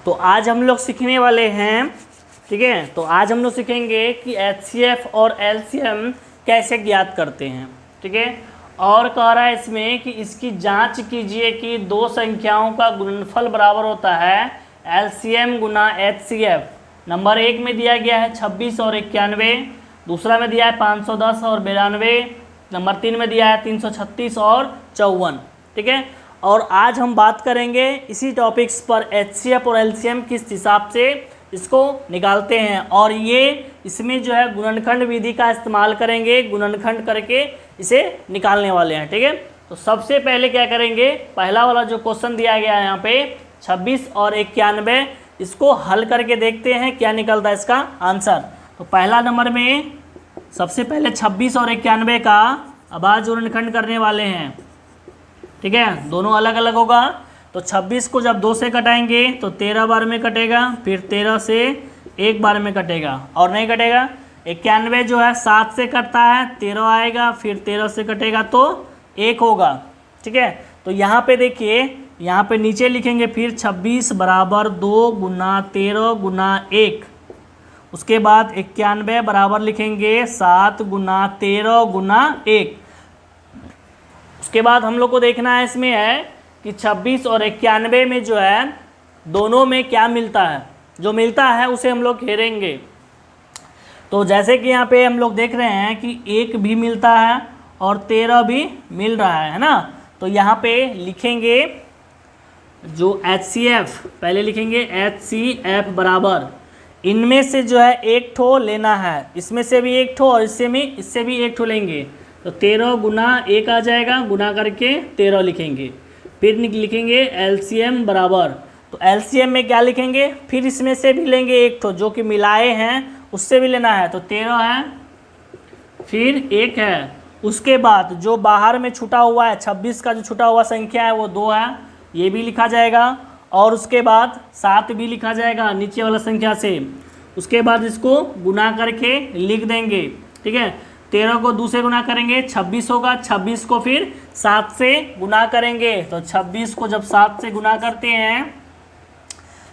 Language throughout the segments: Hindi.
तो आज हम लोग सीखने वाले हैं, ठीक है। तो आज हम लोग सीखेंगे कि HCF और LCM कैसे ज्ञात करते हैं, ठीक है। और कह रहा है इसमें कि इसकी जांच कीजिए कि दो संख्याओं का गुणनफल बराबर होता है LCM गुना HCF। नंबर 1 में दिया गया है 26 और 91, दूसरा में दिया है 510 और 92, नंबर 3 में दिया है 336 और 54, ठीक है। और आज हम बात करेंगे इसी टॉपिक्स पर HCF और LCM किस हिसाब से इसको निकालते हैं, और ये इसमें जो है गुणनखंड विधि का इस्तेमाल करेंगे, गुणनखंड करके इसे निकालने वाले हैं, ठीक है। तो सबसे पहले क्या करेंगे, पहला वाला जो क्वेश्चन दिया गया है यहाँ पे 26 और 91, इसको हल करके देखते हैं क्या निकलता है इसका आंसर। तो पहला नंबर में सबसे पहले 26 और 91 का अब आज गुणनखंड करने वाले हैं, ठीक है। दोनों अलग अलग होगा। तो 26 को जब 2 से कटाएंगे तो 13 बार में कटेगा, फिर 13 से 1 बार में कटेगा और नहीं कटेगा। 91 जो है 7 से कटता है, 13 आएगा, फिर 13 से कटेगा तो 1 होगा, ठीक है। तो यहाँ पे देखिए, यहाँ पे नीचे लिखेंगे फिर 26 बराबर 2 गुना 13 गुना 1, उसके बाद 91 बराबर लिखेंगे 7 गुना 13 गुना 1। उसके बाद हम लोग को देखना है इसमें है कि 26 और 91 में जो है दोनों में क्या मिलता है, जो मिलता है उसे हम लोग घेरेंगे। तो जैसे कि यहाँ पे हम लोग देख रहे हैं कि 1 भी मिलता है और 13 भी मिल रहा है ना। तो यहाँ पे लिखेंगे जो HCF, पहले लिखेंगे HCF बराबर, इनमें से जो है एक ठो लेना है, इसमें से भी एक ठो और इससे भी एक ठो लेंगे। तो 13 गुना 1 आ जाएगा, गुना करके 13 लिखेंगे। फिर लिखेंगे LCM बराबर, तो LCM में क्या लिखेंगे, फिर इसमें से भी लेंगे एक ठो जो कि मिलाए हैं उससे भी लेना है। तो 13 है, फिर 1 है, उसके बाद जो बाहर में छूटा हुआ है 26 का जो छूटा हुआ संख्या है वो 2 है, ये भी लिखा जाएगा। और उसके बाद 7 भी लिखा जाएगा नीचे वाला संख्या से। उसके बाद इसको गुना करके लिख देंगे, ठीक है। 13 को 2 से गुना करेंगे 26 होगा, 26 को फिर 7 से गुना करेंगे। तो 26 को जब 7 से गुना करते हैं,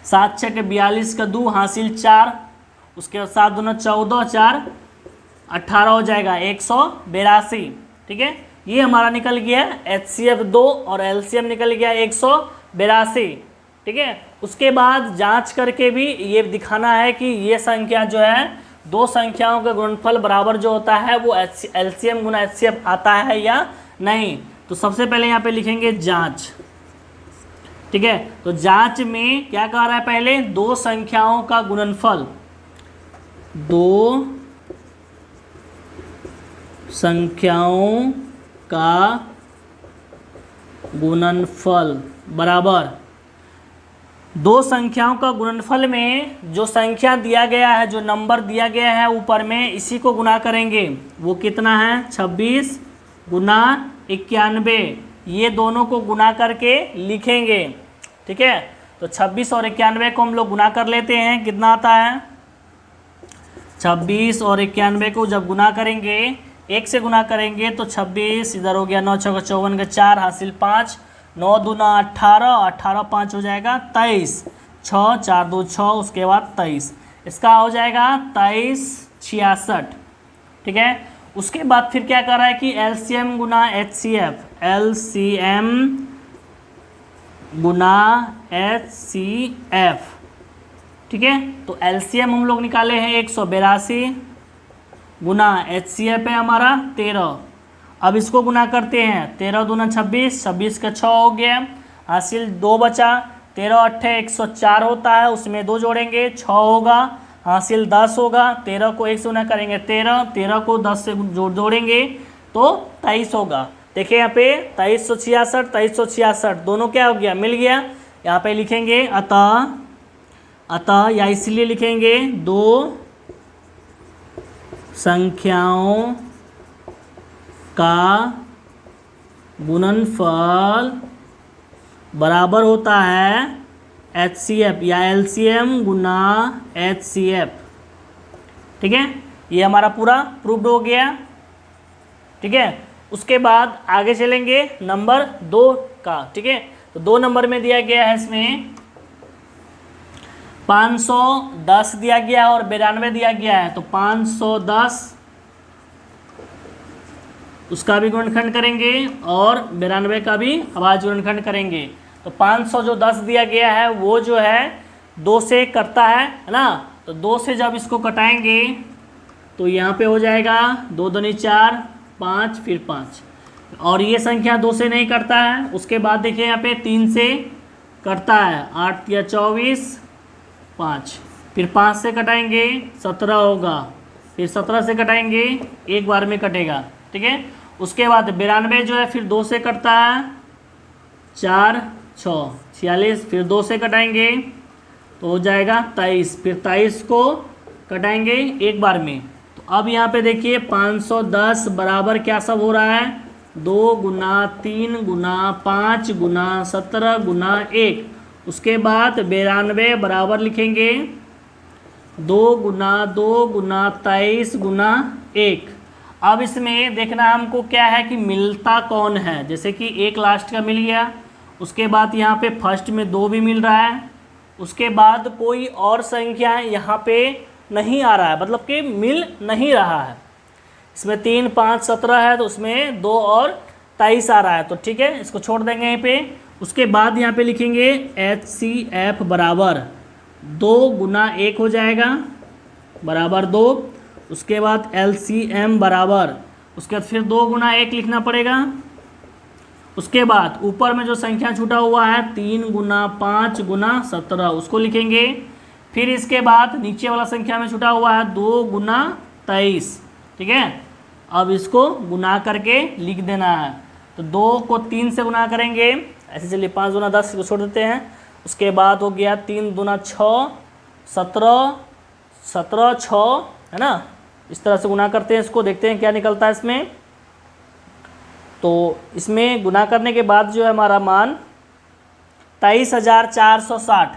7 6 के 42 का 2 हासिल 4, उसके बाद 7 दूना 14, 4 18 हो जाएगा 182, ठीक है। ये हमारा निकल गया HCF 2 और LCM निकल गया 182, ठीक है। उसके बाद जांच करके भी ये दिखाना है कि ये संख्या जो है दो संख्याओं का गुणनफल बराबर जो होता है वो LCM गुना HCF आता है या नहीं। तो सबसे पहले यहाँ पे लिखेंगे जांच, ठीक है। तो जांच में क्या कह रहा है, पहले दो संख्याओं का गुणनफल, दो संख्याओं का गुणनफल बराबर, दो संख्याओं का गुणनफल में जो संख्या दिया गया है, जो नंबर दिया गया है ऊपर में, इसी को गुना करेंगे। वो कितना है 26 गुना 91, ये दोनों को गुना करके लिखेंगे, ठीक है। तो 26 और 91 को हम लोग गुना कर लेते हैं, कितना आता है 26 और 91 को जब गुना करेंगे, 1 से गुना करेंगे तो 26 इधर हो गया, 9 6 54 का 4 हासिल 5, 9 दूना 18, 18 5 हो जाएगा 23, 6 4 2 6, उसके बाद 23, इसका हो जाएगा 23 66, ठीक है। उसके बाद फिर क्या कर रहा है कि LCM गुना HCF, LCM गुना HCF, ठीक है। तो LCM हम लोग निकाले हैं 182 गुना HCF है हमारा 13। अब इसको गुना करते हैं, 13 दूना 26, 26 का 6 हो गया, हासिल 2 बचा, 13 8 104 होता है, उसमें 2 जोड़ेंगे 6 होगा, हासिल 10 होगा। 13 को 1 से गुना करेंगे 13, 13 को 10 से जोड़ेंगे तो 23 होगा। देखिए यहाँ पे 2366, 2366 दोनों क्या हो गया, मिल गया। यहाँ पे लिखेंगे अतः या इसलिए लिखेंगे दो संख्याओं का गुणनफल बराबर होता है HCF या LCM गुना HCF, ठीक है। ये हमारा पूरा प्रूव्ड हो गया, ठीक है। उसके बाद आगे चलेंगे नंबर 2 का, ठीक है। तो 2 नंबर में दिया गया है इसमें 510 दिया गया है और 92 दिया गया है, तो 510 उसका भी गुणनखंड करेंगे और 92 का भी अभाज्य गुणनखंड करेंगे। तो 500 जो 10 दिया गया है वो जो है 2 से कटता है ना, तो 2 से जब इसको कटाएंगे तो यहाँ पे हो जाएगा 2 दूनी 4, 5 फिर 5, और ये संख्या 2 से नहीं कटता है। उसके बाद देखिए यहाँ पे 3 से कटता है, 8 या 24, 5 फिर 5 से कटाएंगे 17 होगा, फिर 17 से कटाएंगे, एक बार में कटेगा, ठीक है। उसके बाद 92 जो है फिर 2 से कटता है, 4 6 46, फिर 2 से कटाएंगे तो हो जाएगा 23, फिर 23 को कटाएंगे एक बार में। तो अब यहाँ पे देखिए 510 बराबर क्या सब हो रहा है, 2 गुना 3 गुना 5 गुना 17 गुना 1। उसके बाद 92 बराबर लिखेंगे 2 गुना 2 गुना 23 गुना 1। अब इसमें देखना हमको क्या है कि मिलता कौन है, जैसे कि 1 लास्ट का मिल गया, उसके बाद यहाँ पे फर्स्ट में 2 भी मिल रहा है, उसके बाद कोई और संख्या यहाँ पे नहीं आ रहा है, मतलब कि मिल नहीं रहा है। इसमें 3 5 17 है तो उसमें 2 और 23 आ रहा है, तो ठीक है इसको छोड़ देंगे यहीं पे। उसके बाद यहाँ पे लिखेंगे HCF बराबर 2 गुना 1 हो जाएगा बराबर 2। उसके बाद LCM बराबर, उसके बाद फिर 2 गुना 1 लिखना पड़ेगा। उसके बाद ऊपर में जो संख्या छूटा हुआ है 3 गुना 5 गुना 17 उसको लिखेंगे। फिर इसके बाद नीचे वाला संख्या में छूटा हुआ है 2 गुना 23, ठीक है। अब इसको गुना करके लिख देना है, तो 2 को 3 से गुना करेंगे, ऐसे चलिए 5 गुना 10 को छोड़ देते हैं। उसके बाद हो गया 3 दूना 6 17 17 6 है ना, इस तरह से गुना करते हैं इसको, देखते हैं क्या निकलता है इसमें। तो इसमें गुना करने के बाद जो है हमारा मान 23,460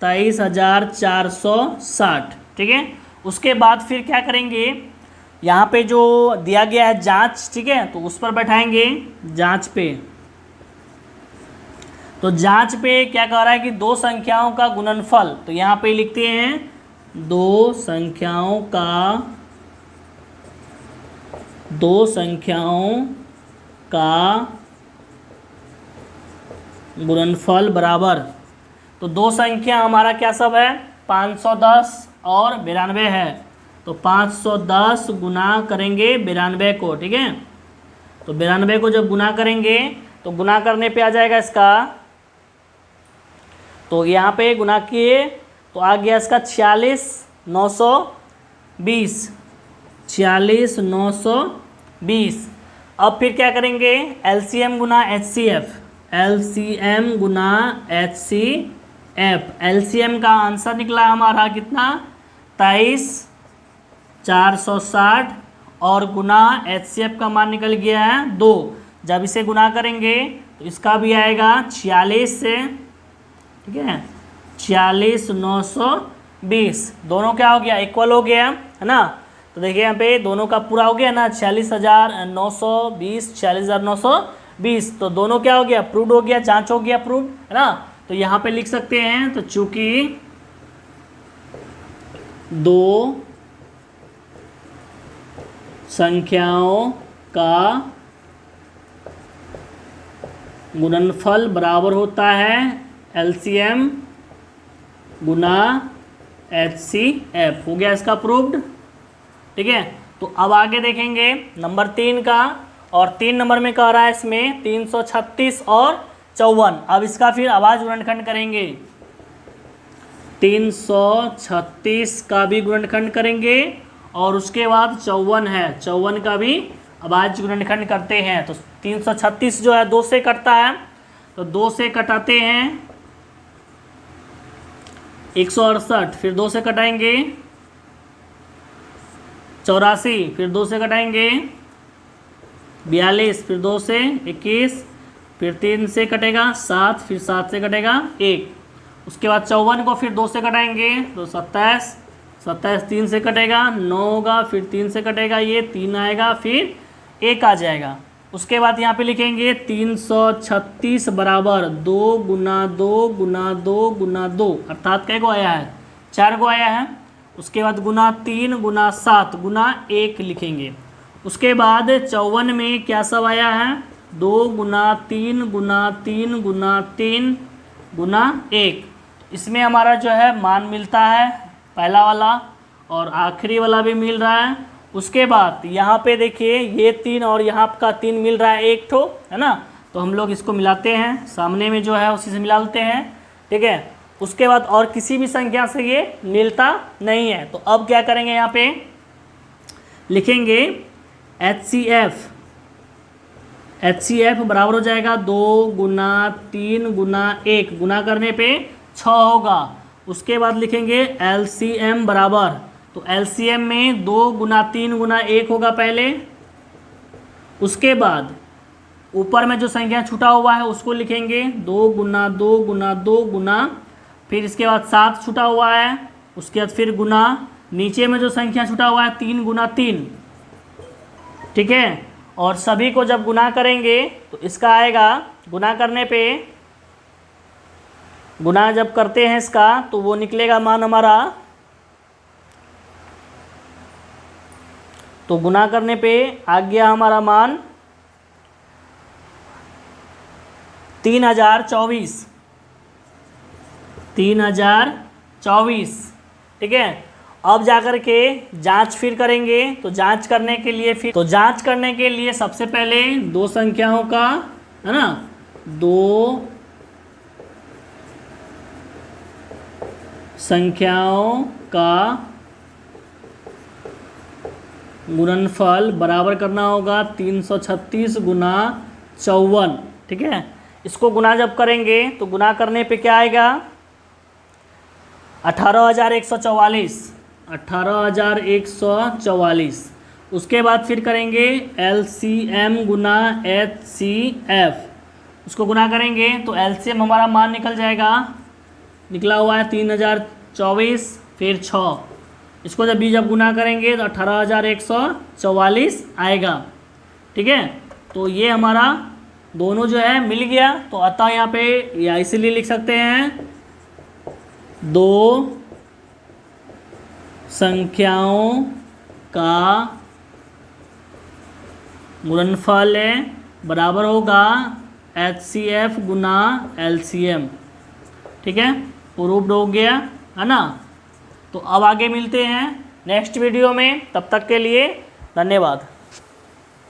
23,460, ठीक है। उसके बाद फिर क्या करेंगे, यहाँ पे जो दिया गया है जांच, ठीक है, तो उस पर बैठाएंगे जांच पे। तो जांच पे क्या कह रहा है कि 2 संख्याओं का गुणनफल, तो यहाँ पे लिखते हैं 2 संख्याओं का गुणनफल बराबर, तो 2 संख्या हमारा क्या सब है 510 और 92 है, तो 510 गुना करेंगे 92 को, ठीक है। तो 92 को जब गुना करेंगे तो गुना करने पे आ जाएगा इसका, तो यहाँ पे गुना किए तो आ गया इसका 46,920 46,920। अब फिर क्या करेंगे LCM गुना HCF, LCM गुना HCF। LCM का आंसर निकला हमारा कितना 23,460 और गुना HCF का मान निकल गया है 2। जब इसे गुना करेंगे तो इसका भी आएगा 46 से, ठीक है, 46,920। दोनों क्या हो गया इक्वल हो गया है ना। तो देखिए यहाँ पे दोनों का पूरा हो गया ना 46,920 46,920, तो दोनों क्या हो गया प्रूव्ड हो गया, जांच हो गया प्रूव्ड, है ना। तो यहाँ पे लिख सकते हैं, तो चूंकि 2 संख्याओं का गुणनफल बराबर होता है LCM गुना HCF, हो गया इसका प्रूव्ड, ठीक है। तो अब आगे देखेंगे नंबर 3 का, और 3 नंबर में कह रहा है इसमें 336 और 54। अब इसका फिर अभाज्य गुणनखंड करेंगे, 336 का भी गुणनखंड करेंगे और उसके बाद 54 है, 54 का भी अभाज्य गुणनखंड करते हैं। तो 336 जो है 2 से कटता है, तो 2 से कटाते हैं 168, फिर 2 से कटाएंगे 84, फिर 2 से कटाएंगे 42, फिर 2 से 21, फिर 3 से कटेगा 7, फिर 7 से कटेगा 1। उसके बाद 54 को फिर 2 से कटाएंगे तो 27, 27 3 से कटेगा 9 होगा, फिर 3 से कटेगा ये 3 आएगा, फिर 1 आ जाएगा, उसके बाद यहाँ पे लिखेंगे 336 बराबर 2 गुना 2 गुना 2 गुना 2, अर्थात कै को आया है, 4 को आया है। उसके बाद गुना 3 गुना 7 गुना 1 लिखेंगे। उसके बाद 54 में क्या सब आया है, 2 गुना 3 गुना 3 गुना 3 गुना 1। इसमें हमारा जो है मान मिलता है पहला वाला और आखिरी वाला भी मिल रहा है। उसके बाद यहाँ पे देखिए ये 3 और यहाँ का 3 मिल रहा है एक ठो, है ना, तो हम लोग इसको मिलाते हैं, सामने में जो है उसी से मिला लेते हैं, ठीक है। उसके बाद और किसी भी संख्या से ये मिलता नहीं है, तो अब क्या करेंगे, यहाँ पे लिखेंगे HCF बराबर हो जाएगा 2 गुना 3 गुना 1, गुना करने पे 6 होगा। उसके बाद लिखेंगे LCM बराबर, तो LCM में 2 गुना 3 गुना 1 होगा पहले। उसके बाद ऊपर में जो संख्या छूटा हुआ है उसको लिखेंगे 2 गुना 2 गुना 2 गुना, फिर इसके बाद 7 छूटा हुआ है, उसके बाद फिर गुना, नीचे में जो संख्या छूटा हुआ है 3 गुना 3, ठीक है। और सभी को जब गुना करेंगे तो इसका आएगा, गुना करने पे, गुना जब करते हैं इसका तो वो निकलेगा मान हमारा, तो गुना करने पे आ गया हमारा मान 3024, ठीक है। अब जाकर के जांच फिर करेंगे, तो जांच करने के लिए सबसे पहले दो संख्याओं का, है ना, 2 संख्याओं का गुणनफल बराबर करना होगा 336 गुना 54, ठीक है। इसको गुना जब करेंगे तो गुना करने पे क्या आएगा, 18,144। उसके बाद फिर करेंगे LCM गुना HCF, उसको गुना करेंगे तो LCM हमारा मान निकल जाएगा, निकला हुआ है 3024 फिर 6, इसको जब गुना करेंगे तो 18,144 आएगा, ठीक है। तो ये हमारा दोनों जो है मिल गया। तो अतः यहाँ पे या इसीलिए लिख सकते हैं 2 संख्याओं का गुणनफल बराबर होगा HCF गुना LCM, ठीक है। प्रूव्ड हो गया, है ना। तो अब आगे मिलते हैं नेक्स्ट वीडियो में, तब तक के लिए धन्यवाद।